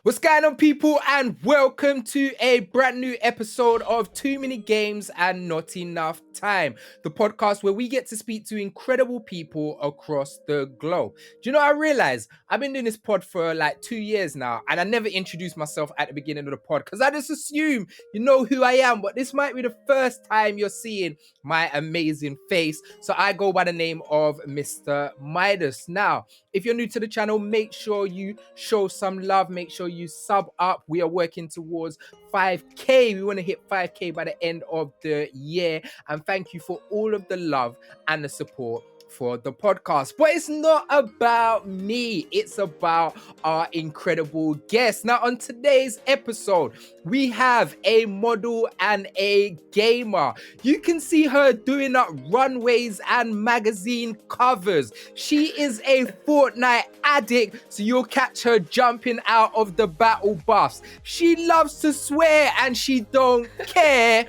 What's going on, people, and welcome to a brand new episode of Too Many Games and Not Enough Time, the podcast where we get to speak to incredible people across the globe. Do you know, I realize I've been doing this pod for like 2 years now, and I never introduced myself at the beginning of the pod because I just assume you know who I am, but this might be the first time you're seeing my amazing face. So I go by the name of Mr. Midas. Now, if you're new to the channel, make sure you show some love. Make sure you sub up. We are working towards 5K. We want to hit 5K by the end of the year. And thank you for all of the love and the support for the podcast. But it's not about me. It's about our incredible guests. Now, on today's episode, we have a model and a gamer. You can see her doing up runways and magazine covers. She is a Fortnite addict, so you'll catch her jumping out of the battle buffs. She loves to swear and she don't care.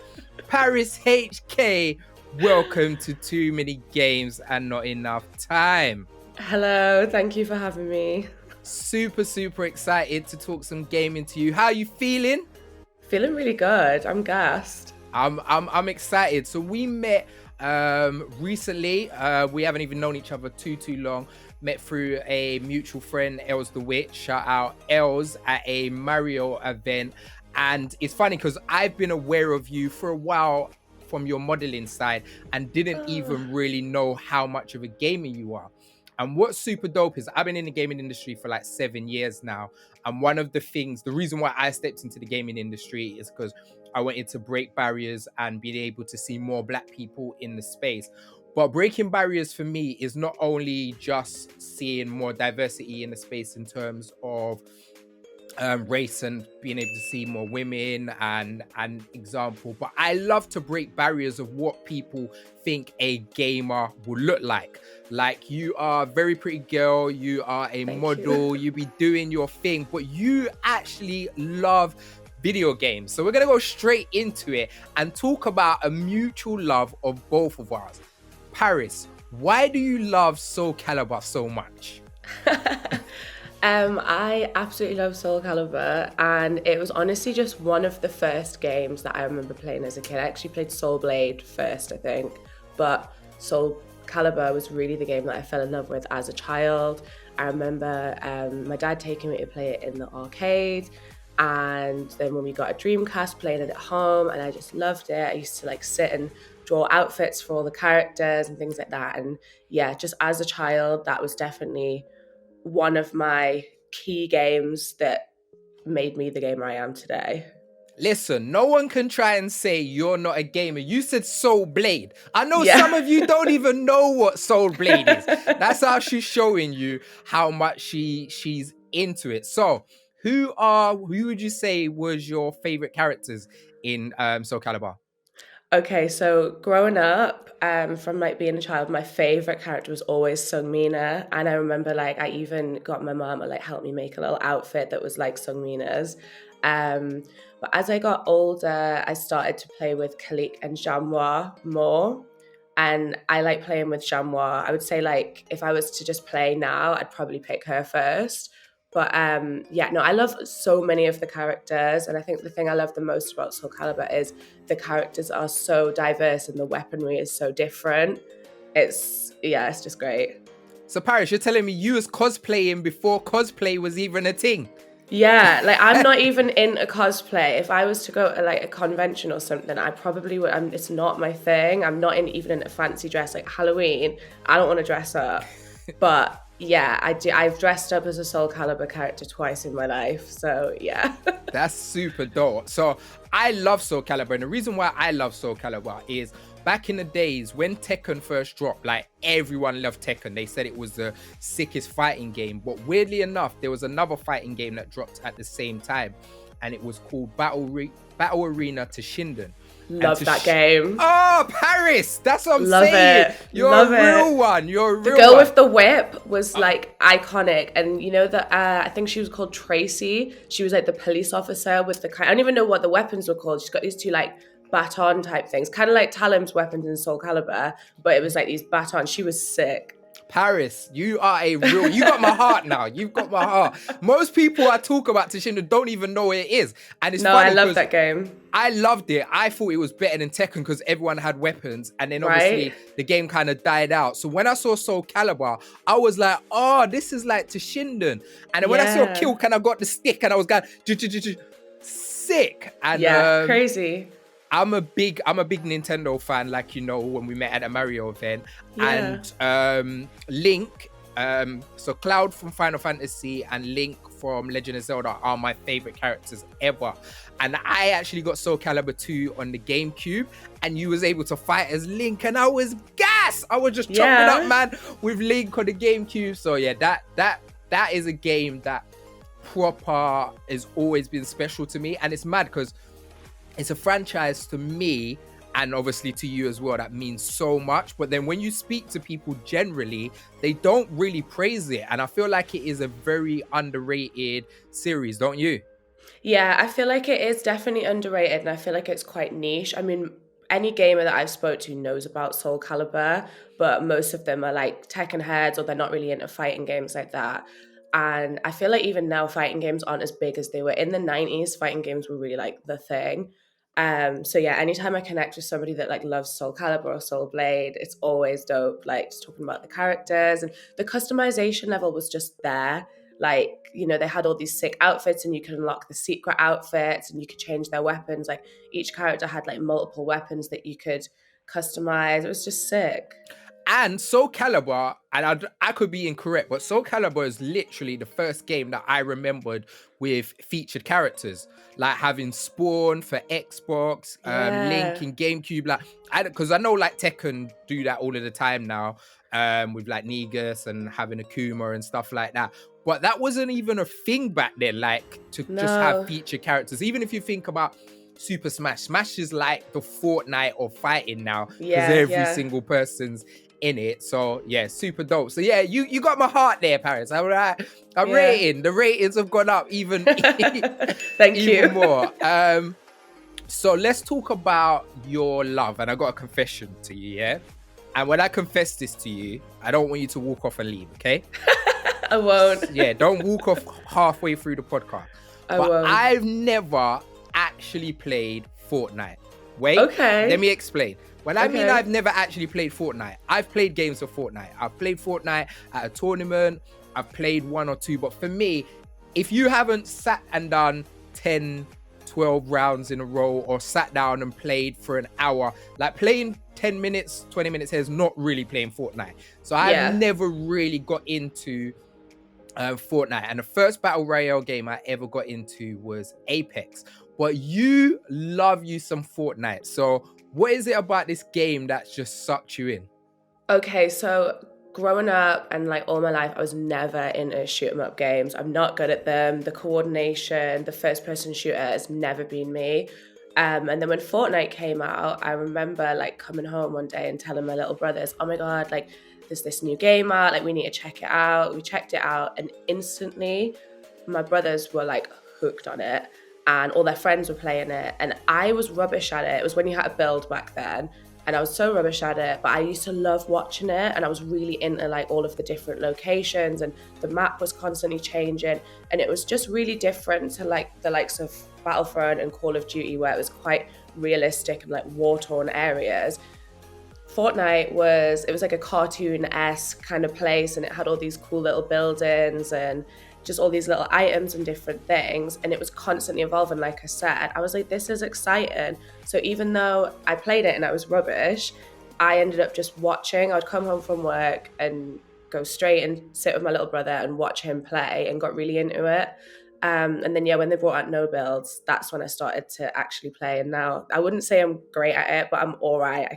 Paris HK, welcome to Too Many Games and Not Enough Time. Hello, thank you for having me. Super excited to talk some gaming to you. How are you feeling? Feeling really good. I'm gassed. I'm excited. So we met recently. We haven't even known each other too long. Met through a mutual friend, Els the Witch. Shout out Els at a Mario event. And it's funny because I've been aware of you for a while from your modeling side and didn't even really know how much of a gamer you are. And what's super dope is I've been in the gaming industry for like 7 years now. And one of the things, the reason why I stepped into the gaming industry is because I wanted to break barriers and be able to see more Black people in the space. But breaking barriers for me is not only just seeing more diversity in the space in terms of race and being able to see more women and example, but I love to break barriers of what people think a gamer will look like. Like, you are a very pretty girl, you are a model, you be doing your thing, but you actually love video games. So we're gonna go straight into it and talk about a mutual love of both of us. Paris, why do you love Soul Calibur so much? I absolutely love Soul Calibur, and it was honestly just one of the first games that I remember playing as a kid. I actually played Soul Blade first, I think, but Soul Calibur was really the game that I fell in love with as a child. I remember my dad taking me to play it in the arcade, and then when we got a Dreamcast, playing it at home, and I just loved it. I used to like sit and draw outfits for all the characters and things like that. And yeah, just as a child, that was definitely one of my key games that made me the gamer I am today. Listen, no one can try and say you're not a gamer. You said Soul Blade. I know some of you don't even know what Soul Blade is. That's how she's showing you how much she's into it. So, who would you say was your favorite characters in Soul Calibur? Okay, so growing up, from like being a child, my favorite character was always Sungmina, and I remember like I even got my mom to like help me make a little outfit that was like Sungmina's. But as I got older, I started to play with Kalik and Jamwa more, and I like playing with Jamwa. I would say like if I was to just play now, I'd probably pick her first. But I love so many of the characters, and I think the thing I love the most about Soul Calibur is the characters are so diverse and the weaponry is so different. It's just great. So Paris, you're telling me you was cosplaying before cosplay was even a thing? Yeah, like I'm not even in a cosplay. If I was to go to like a convention or something, I probably would. It's not my thing. I'm not even in a fancy dress. Like Halloween, I don't want to dress up. But yeah, I do. I've dressed up as a Soul Calibur character twice in my life. So yeah. That's super dope. So I love Soul Calibur. And the reason why I love Soul Calibur is back in the days when Tekken first dropped, like everyone loved Tekken. They said it was the sickest fighting game. But weirdly enough, there was another fighting game that dropped at the same time. And it was called Battle Arena Toshinden. Love that game. Oh, Paris! That's what I'm Love saying. It. You're Love a real one. You're a real one. The girl with the whip was like iconic, and you know that I think she was called Tracy. She was like the police officer with the I don't even know what the weapons were called. She's got these two like baton type things, kind of like Talim's weapons in Soul Calibur, but it was like these batons. She was sick. Paris, you got my heart now. You've got my heart. Most people I talk about Toshinden don't even know what it is. And it's No, funny I love because that game. I loved it. I thought it was better than Tekken because everyone had weapons. And then obviously Right? the game kind of died out. So when I saw Soul Calibur, I was like, oh, this is like Toshinden. And then when I saw Yeah. Kill, and I got the stick and I was going, sick. And Yeah, crazy. I'm a big Nintendo fan, like, you know, when we met at a Mario event. Yeah. And Link, so Cloud from Final Fantasy and Link from Legend of Zelda are my favorite characters ever. And I actually got Soul Calibur 2 on the GameCube, and you was able to fight as Link, and I was gas. I was just chopping up, man, with Link on the GameCube. So yeah, that is a game that proper has always been special to me. And it's mad because it's a franchise to me, and obviously to you as well, that means so much. But then when you speak to people generally, they don't really praise it. And I feel like it is a very underrated series, don't you? Yeah, I feel like it is definitely underrated, and I feel like it's quite niche. I mean, any gamer that I've spoke to knows about Soul Calibur, but most of them are like Tekken heads, or they're not really into fighting games like that. And I feel like even now fighting games aren't as big as they were in the 90s. Fighting games were really like the thing. So yeah, anytime I connect with somebody that like loves Soul Calibur or Soul Blade, it's always dope. Like just talking about the characters, and the customization level was just there. Like, you know, they had all these sick outfits, and you could unlock the secret outfits, and you could change their weapons. Like each character had like multiple weapons that you could customize. It was just sick. And Soul Calibur, and I could be incorrect, but Soul Calibur is literally the first game that I remembered with featured characters, like having Spawn for Xbox, Link in GameCube. Like, because I know like Tekken do that all of the time now, with like Negus and having Akuma and stuff like that. But that wasn't even a thing back then, like to just have featured characters. Even if you think about Super Smash is like the Fortnite of fighting now, because every single person's in it. So yeah, super dope. So yeah, you got my heart there, Paris. All right, rating. The ratings have gone up even Thank you. even more. So let's talk about your love. And I got a confession to you, yeah. And when I confess this to you, I don't want you to walk off and leave, okay? I won't. Yeah, don't walk off halfway through the podcast. I won't. I've never actually played Fortnite. Wait, okay. Let me explain. When I mean I've never actually played Fortnite, I've played games of Fortnite. I've played Fortnite at a tournament. I've played 1 or 2. But for me, if you haven't sat and done 10, 12 rounds in a row, or sat down and played for an hour, like playing 10 minutes, 20 minutes here is not really playing Fortnite. So I've never really got into Fortnite. And the first Battle Royale game I ever got into was Apex. But you love you some Fortnite. So what is it about this game that's just sucked you in? Okay, so growing up and like all my life, I was never into shoot 'em up games. I'm not good at them. The coordination, the first person shooter has never been me. And then when Fortnite came out, I remember like coming home one day and telling my little brothers, oh my God, like there's this new game out, like we need to check it out. We checked it out, and instantly my brothers were like hooked on it, and all their friends were playing it, and I was rubbish at it. It was when you had to build back then, and I was so rubbish at it, but I used to love watching it, and I was really into like all of the different locations, and the map was constantly changing, and it was just really different to like the likes of Battlefront and Call of Duty, where it was quite realistic and like war-torn areas. Fortnite was like a cartoon-esque kind of place, and it had all these cool little buildings and just all these little items and different things, and it was constantly evolving. Like I said, I was like, this is exciting. So even though I played it and I was rubbish, I ended up just watching. I'd come home from work and go straight and sit with my little brother and watch him play, and got really into it. And then when they brought out no builds, that's when I started to actually play. And now I wouldn't say I'm great at it, but I'm all right. I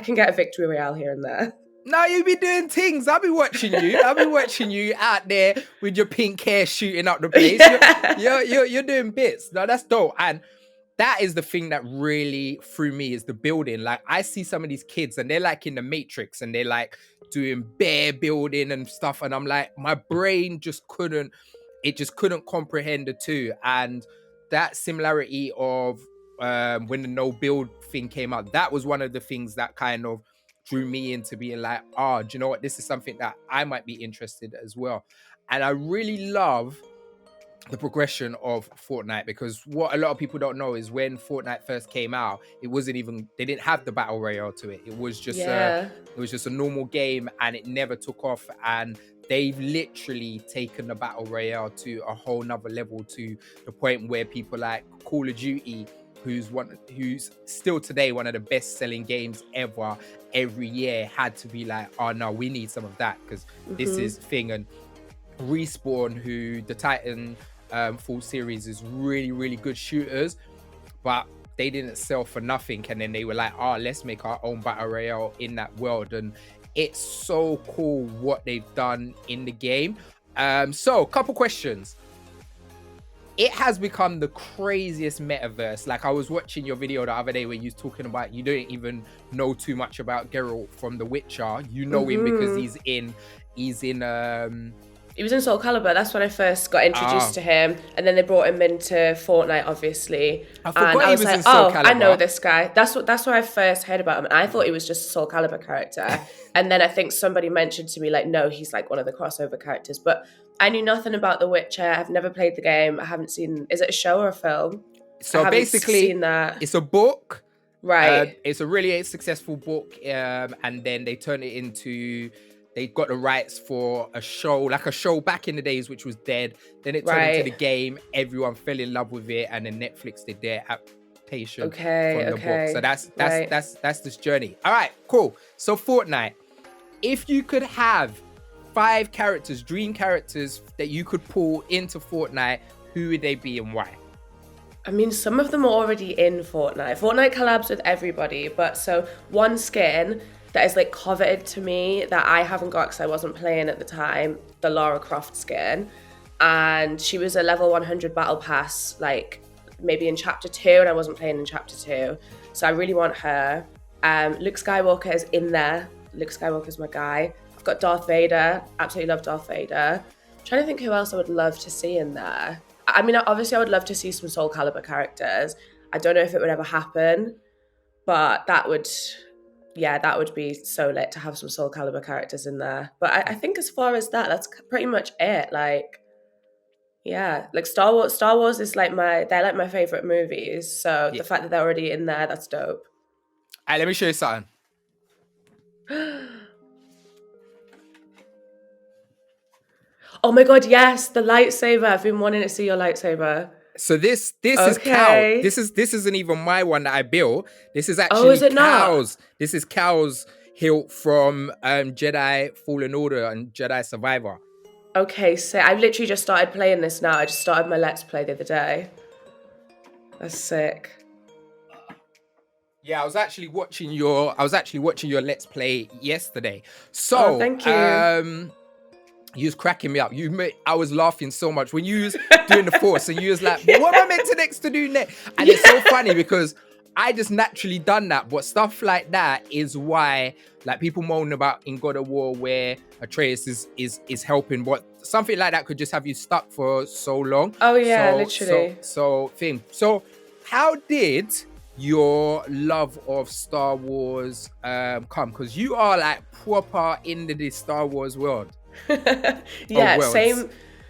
can get a victory royale here and there. No, you be doing things. I'll be watching you. I'll be watching you out there with your pink hair shooting up the place. You're doing bits. No, that's dope. And that is the thing that really threw me, is the building. Like I see some of these kids and they're like in the Matrix and they're like doing bare building and stuff. And I'm like, my brain just couldn't comprehend the two. And that similarity of when the no build thing came out, that was one of the things that kind of drew me into being like, oh, do you know what? This is something that I might be interested as well. And I really love the progression of Fortnite, because what a lot of people don't know is when Fortnite first came out, it wasn't even, they didn't have the battle royale to it. It was just a normal game, and it never took off. And they've literally taken the battle royale to a whole nother level, to the point where people like Call of Duty, who's still today one of the best selling games ever, every year had to be like, oh no, we need some of that, because this is thing. And Respawn, who the Titan full series is really, really good shooters, but they didn't sell for nothing. And then they were like, oh, let's make our own battle royale in that world. And it's so cool what they've done in the game. So couple questions. It has become the craziest metaverse. Like, I was watching your video the other day where you was talking about you don't even know too much about Geralt from The Witcher. You know him because he's in he was in Soul Calibur. That's when I first got introduced to him. And then they brought him into Fortnite, obviously. I forgot he was in Soul Calibur. I know this guy. That's where I first heard about him. And I thought he was just a Soul Calibur character. And then I think somebody mentioned to me, like, no, he's like one of the crossover characters. But I knew nothing about The Witcher. I've never played the game. I haven't seen... Is it a show or a film? So basically, seen that. It's a book. Right. It's a really successful book. And then they turned it into... They got the rights for a show, like a show back in the days, which was dead. Then it turned into the game. Everyone fell in love with it, and then Netflix did their adaptation from the book. So that's this journey. All right, cool. So Fortnite, if you could have 5 characters, dream characters that you could pull into Fortnite, who would they be and why? I mean, some of them are already in Fortnite. Fortnite collabs with everybody, but so one skin that is like coveted to me that I haven't got because I wasn't playing at the time, the Lara Croft skin. And she was a level 100 battle pass, like maybe in chapter 2, and I wasn't playing in chapter 2. So I really want her. Luke Skywalker is in there. Luke Skywalker's my guy. I've got Darth Vader. Absolutely love Darth Vader. I'm trying to think who else I would love to see in there. I mean, obviously I would love to see some Soul Calibur characters. I don't know if it would ever happen, but that would be so lit to have some Soul Calibur characters in there. But I think as far as that, that's pretty much it. Like, yeah, like Star Wars is like they're my favorite movies. So the fact that they're already in there, that's dope. All right, let me show you something. Oh my God, yes, the lightsaber. I've been wanting to see your lightsaber. So this is Cal. This isn't even my one that I built. This is actually Cal's. This is Cal's hilt from Jedi Fallen Order and Jedi Survivor. Okay, so I've literally just started playing this now. I just started my Let's Play the other day. That's sick. Yeah, I was actually watching your Let's Play yesterday. So thank you. You was cracking me up. I was laughing so much when you was doing the Force, and you was like, "What am I meant to next to do next?" And it's so funny because I just naturally done that. But stuff like that is why, like, people moan about in God of War where Atreus is helping, but something like that could just have you stuck for so long. Oh yeah, literally. So how did your love of Star Wars come? Because you are like proper into this Star Wars world. Yeah,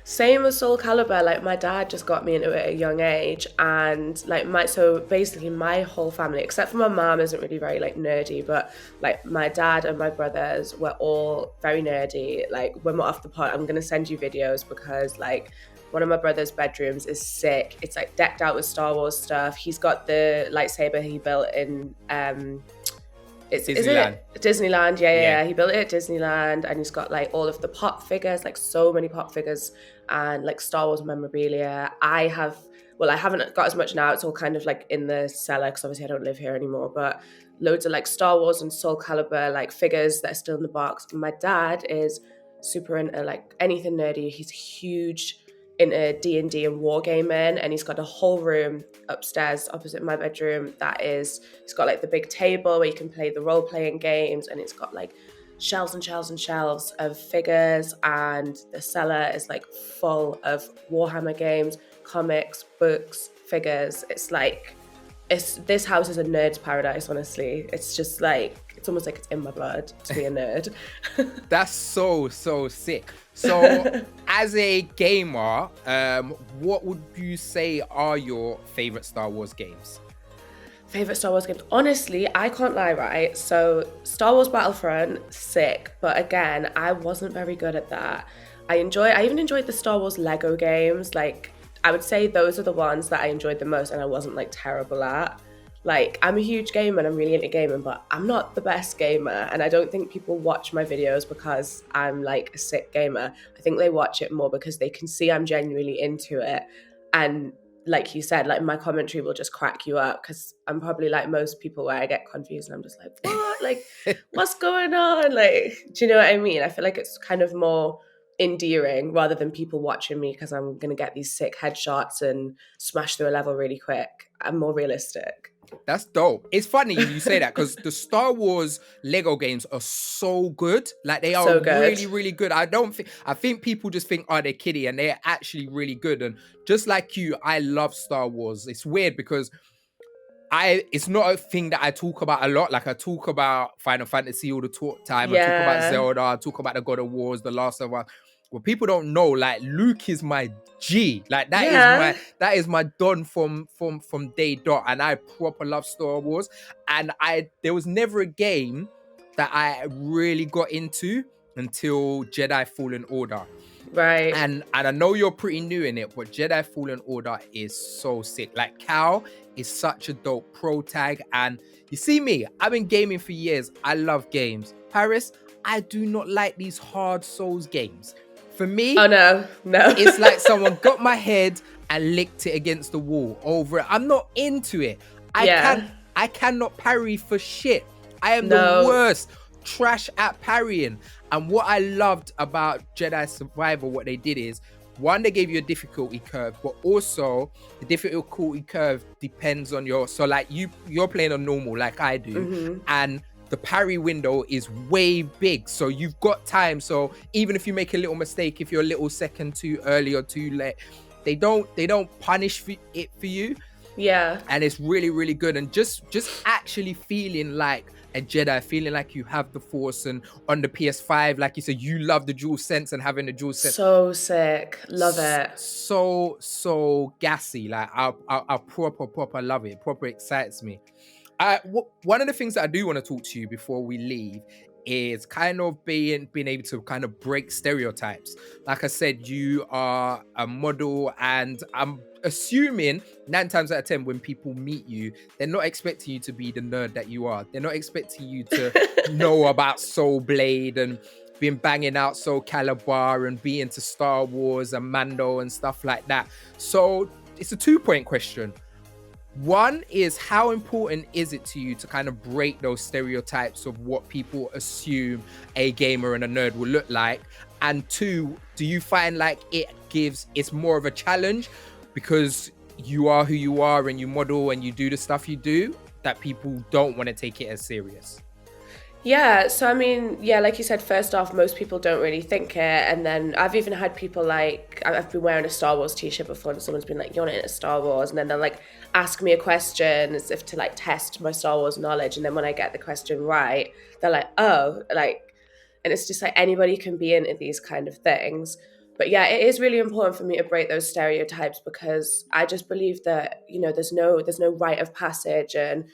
same as Soul Calibur. Like, my dad just got me into it at a young age, and like so basically my whole family, except for my mom, isn't really very like nerdy, but like my dad and my brothers were all very nerdy. Like, when we're off the pod, I'm gonna send you videos, because like one of my brother's bedrooms is sick. It's like decked out with Star Wars stuff. He's got the lightsaber he built in Disneyland. Disneyland, yeah. He built it at Disneyland, and he's got like all of the pop figures, like so many pop figures, and like Star Wars memorabilia. I haven't got as much now. It's all kind of like in the cellar, because obviously I don't live here anymore, but loads of like Star Wars and Soul Calibur like figures that are still in the box. My dad is super into like anything nerdy. He's huge into D&D and wargaming, and he's got a whole room upstairs opposite my bedroom he's got like the big table where you can play the role-playing games, and it's got like shelves and shelves and shelves of figures, and the cellar is like full of Warhammer games, comics, books, figures. It's like, this house is a nerd's paradise, honestly. It's just like it's almost like it's in my blood to be a nerd. That's so sick. So as a gamer, what would you say are your favorite Star Wars games? Favorite Star Wars games? Honestly, I can't lie, right? So Star Wars Battlefront, sick. But again, I wasn't very good at that. I even enjoyed the Star Wars Lego games. Like, I would say those are the ones that I enjoyed the most and I wasn't like terrible at. Like, I'm a huge gamer and I'm really into gaming, but I'm not the best gamer. And I don't think people watch my videos because I'm like a sick gamer. I think they watch it more because they can see I'm genuinely into it. And like you said, like my commentary will just crack you up because I'm probably like most people where I get confused and I'm just like, what? Like, what's going on? Like, do you know what I mean? I feel like it's kind of more endearing rather than people watching me because I'm going to get these sick headshots and smash through a level really quick. I'm more realistic. That's dope. It's funny you say that because the Star Wars Lego games are so good. Like they are So good. really, really good. I think people just think, oh, they're kiddie, and they're actually really good. And just like you, I love Star Wars. It's weird because it's not a thing that I talk about a lot. Like I talk about Final Fantasy all the time. I talk about Zelda. I talk about the God of Wars, The Last of Us. What people don't know, like Luke is my G. Like that is my don from day dot. And I proper love Star Wars. And there was never a game that I really got into until Jedi Fallen Order. Right. And I know you're pretty new in it, but Jedi Fallen Order is so sick. Like Cal is such a dope pro tag. And you see me, I've been gaming for years. I love games. Paris, I do not like these hard Souls games. For me, oh no, it's like someone got my head and licked it against the wall over it. I'm not into it. I cannot parry for shit. I am the worst. Trash at parrying. And what I loved about Jedi Survivor, what they did is, one, they gave you a difficulty curve, but also the difficulty curve depends on so like you're playing on normal like I do, and the parry window is way big, so you've got time. So even if you make a little mistake, if you're a little second too early or too late, they don't punish it for you. Yeah. And it's really, really good. And just actually feeling like a Jedi, feeling like you have the Force. And on the PS5, like you said, you love the dual sense and having the dual sense. So sick. Love it. So gassy. Like I proper love it. Proper excites me. One of the things that I do want to talk to you before we leave is kind of being able to kind of break stereotypes. Like I said, you are a model, and I'm assuming 9 times out of 10 when people meet you, they're not expecting you to be the nerd that you are. They're not expecting you to know about Soul Blade and been banging out Soul Calibur and be into Star Wars and Mando and stuff like that. So it's a 2-point question. One is, how important is it to you to kind of break those stereotypes of what people assume a gamer and a nerd will look like? And 2, do you find like it's more of a challenge because you are who you are and you model and you do the stuff you do, that people don't want to take it as serious? Yeah, so I mean, yeah, like you said, first off, most people don't really think it. And then I've even had people like, I've been wearing a Star Wars t-shirt before and someone's been like, you're not into Star Wars. And then they'll like ask me a question as if to like test my Star Wars knowledge. And then when I get the question right, they're like, oh, like, and it's just like anybody can be into these kind of things. But yeah, it is really important for me to break those stereotypes because I just believe that, you know, there's no rite of passage, and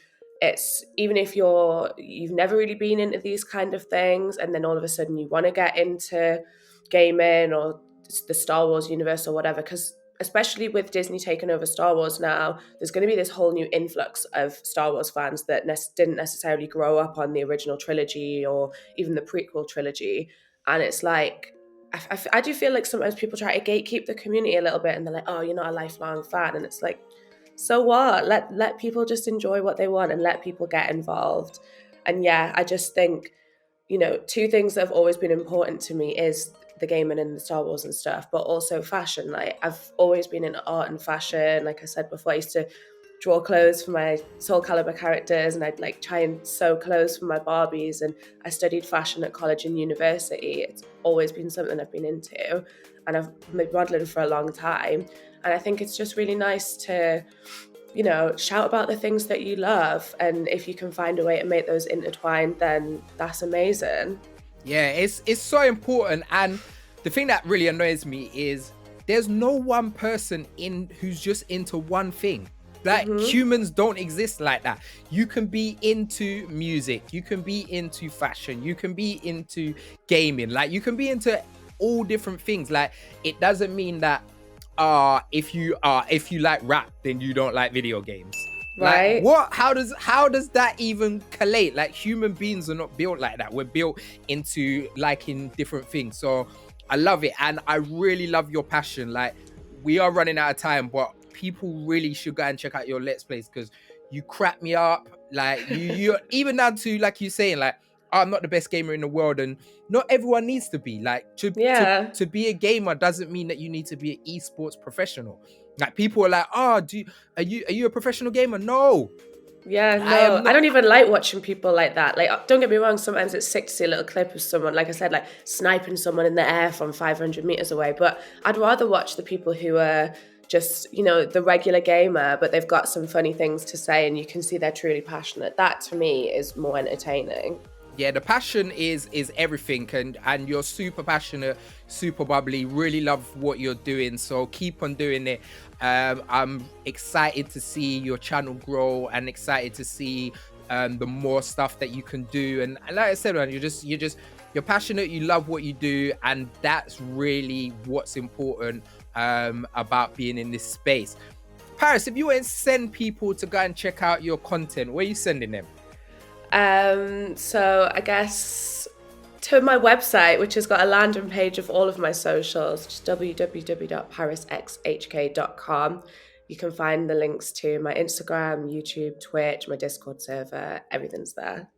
it's even if you've never really been into these kind of things and then all of a sudden you want to get into gaming or the Star Wars universe or whatever, because especially with Disney taking over Star Wars now, there's going to be this whole new influx of Star Wars fans that didn't necessarily grow up on the original trilogy or even the prequel trilogy. And it's like, I do feel like sometimes people try to gatekeep the community a little bit and they're like, oh, you're not a lifelong fan. And it's like, so what? Let people just enjoy what they want and let people get involved. And yeah, I just think, you know, 2 things that have always been important to me is the gaming and the Star Wars and stuff, but also fashion. Like I've always been into art and fashion. Like I said before, I used to draw clothes for my Soul Calibur characters and I'd like try and sew clothes for my Barbies, and I studied fashion at college and university. It's always been something I've been into, and I've been modeling for a long time. And I think it's just really nice to shout about the things that you love. And if you can find a way to make those intertwined, then that's amazing. Yeah, it's so important. And the thing that really annoys me is there's no one person who's just into one thing. Like, humans don't exist like that. You can be into music, you can be into fashion, you can be into gaming, like you can be into all different things. Like, it doesn't mean that if you like rap, then you don't like video games. Right. Like, what? How does that even collate? Like, human beings are not built like that. We're built into liking different things. So I love it, and I really love your passion. Like, we are running out of time, but people really should go and check out your Let's Plays, because you crack me up. Like, you're even down to, like you saying, like, I'm not the best gamer in the world, and not everyone needs to be. Like, to be a gamer doesn't mean that you need to be an esports professional. Like, people are like, oh, are you a professional gamer? No. Yeah, no, I don't even like watching people like that. Like, don't get me wrong, sometimes it's sick to see a little clip of someone, like I said, like sniping someone in the air from 500 meters away. But I'd rather watch the people who are just, the regular gamer, but they've got some funny things to say and you can see they're truly passionate. That to me is more entertaining. Yeah, the passion is everything, and you're super passionate, super bubbly, really love what you're doing, so keep on doing it. I'm excited to see your channel grow and excited to see the more stuff that you can do. And like I said, man, you're passionate, you love what you do, and that's really what's important about being in this space. Paris, if you were to send people to go and check out your content, where are you sending them? So I guess to my website, which has got a landing page of all of my socials, which is www.parisxhk.com. You can find the links to my Instagram, YouTube, Twitch, my Discord server, everything's there.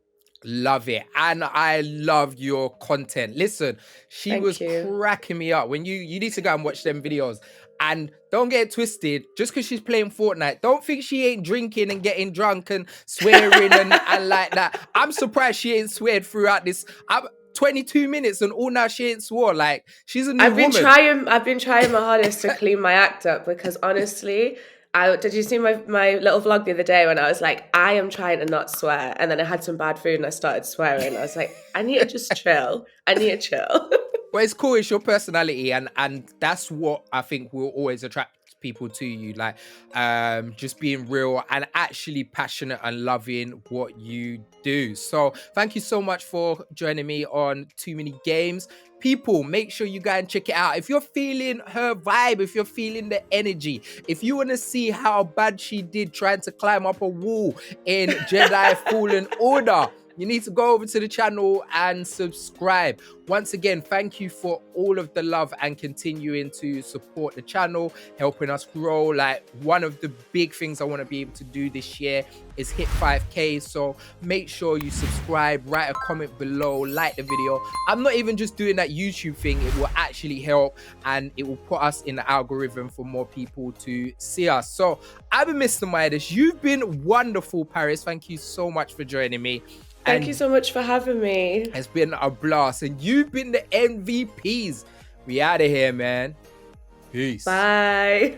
Love it. And I love your content. Listen, she was cracking me up. When you need to go and watch them videos. And don't get it twisted, just because she's playing Fortnite, don't think she ain't drinking and getting drunk and swearing and like that. I'm surprised she ain't sweared throughout this 22 minutes and all now she ain't swore. Like, she's a new woman. I've been trying my hardest to clean my act up, because honestly, did you see my little vlog the other day when I was like, I am trying to not swear, and then I had some bad food and I started swearing. I was like, I need to just chill. But it's cool, it's your personality, and that's what I think will always attract people to you. Like, just being real and actually passionate and loving what you do. So thank you so much for joining me on Too Many Games. People, make sure you go and check it out. If you're feeling her vibe, if you're feeling the energy, if you want to see how bad she did trying to climb up a wall in Jedi Fallen Order, you need to go over to the channel and subscribe. Once again, thank you for all of the love and continuing to support the channel, helping us grow. Like, one of the big things I want to be able to do this year is hit 5K. So make sure you subscribe, write a comment below, like the video. I'm not even just doing that YouTube thing. It will actually help, and it will put us in the algorithm for more people to see us. So I've been Mr. Midas. You've been wonderful, Paris. Thank you so much for joining me. Thank you so much for having me. It's been a blast, and you've been the MVPs. We out of here, man. Peace. Bye.